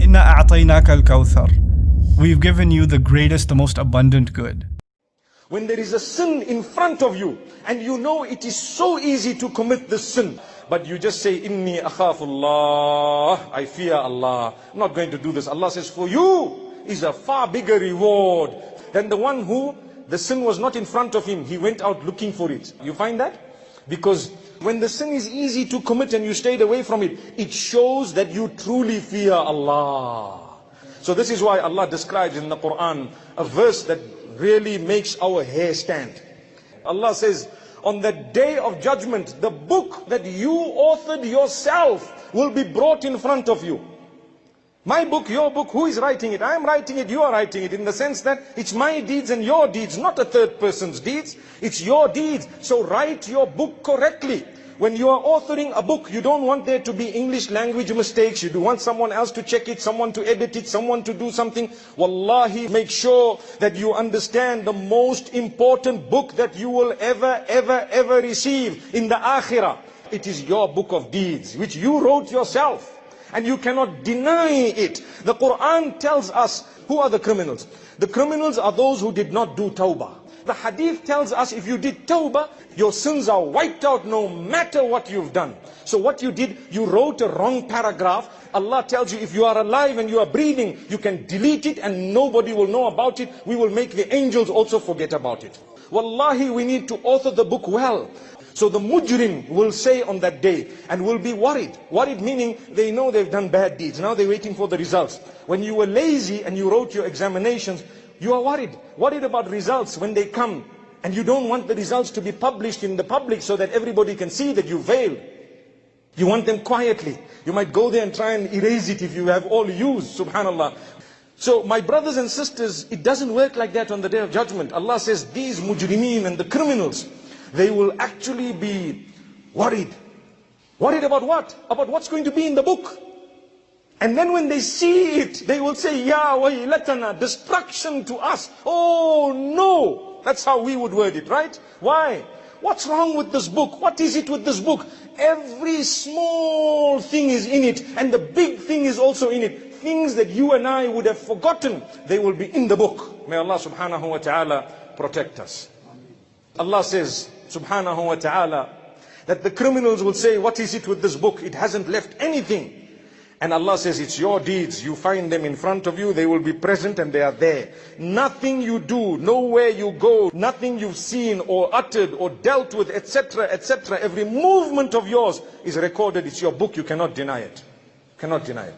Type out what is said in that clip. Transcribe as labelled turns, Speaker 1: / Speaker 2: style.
Speaker 1: Inna a'tainaka alkawthar. We've given you the greatest, the most abundant good.
Speaker 2: When there is a sin in front of you, and you know it is so easy to commit this sin, but you just say, Inni akhafullah, I fear Allah, I'm not going to do this. Allah says, for you is a far bigger reward than the one who the sin was not in front of him. He went out looking for it. You find that? Because when the sin is easy to commit and you stayed away from it, it shows that you truly fear Allah. So this is why Allah describes in the Quran a verse that really makes our hair stand. Allah says, on the day of judgment, the book that you authored yourself will be brought in front of you. My book, your book, who is writing it? I am writing it, you are writing it, in the sense that it's my deeds and your deeds, not a third person's deeds. It's your deeds. So write your book correctly. When you are authoring a book, you don't want there to be English language mistakes. You do want someone else to check it, someone to edit it, someone to do something. Wallahi, make sure that you understand the most important book that you will ever receive in the akhirah. It is your book of deeds, which you wrote yourself. And you cannot deny it. The Quran tells us, who are the criminals? The criminals are those who did not do tawbah. The hadith tells us if you did tawbah, your sins are wiped out no matter what you've done. So what you did, you wrote a wrong paragraph. Allah tells you if you are alive and you are breathing, you can delete it and nobody will know about it. We will make the angels also forget about it. Wallahi, we need to author the book well. So the mujrim will say on that day and will be worried. Worried meaning they know they've done bad deeds. Now they're waiting for the results. When you were lazy and you wrote your examinations, you are worried. Worried about results when they come. And you don't want the results to be published in the public so that everybody can see that you failed. You want them quietly. You might go there and try and erase it if you have all used, subhanallah. So my brothers and sisters, it doesn't work like that on the day of judgment. Allah says these mujrimeen and the criminals, they will actually be worried. Worried about what? About what's going to be in the book. And then when they see it, they will say, Ya waylatana, destruction to us. Oh no! That's how we would word it, right? Why? What's wrong with this book? What is it with this book? Every small thing is in it, and the big thing is also in it. Things that you and I would have forgotten, they will be in the book. May Allah subhanahu wa ta'ala protect us. Allah says, subhanahu wa ta'ala, that the criminals will say, what is it with this book? It hasn't left anything. And Allah says, it's your deeds. You find them in front of you. They will be present and they are there. Nothing you do, nowhere you go, nothing you've seen or uttered or dealt with, etc., etc. Every movement of yours is recorded. It's your book. You cannot deny it. Cannot deny it.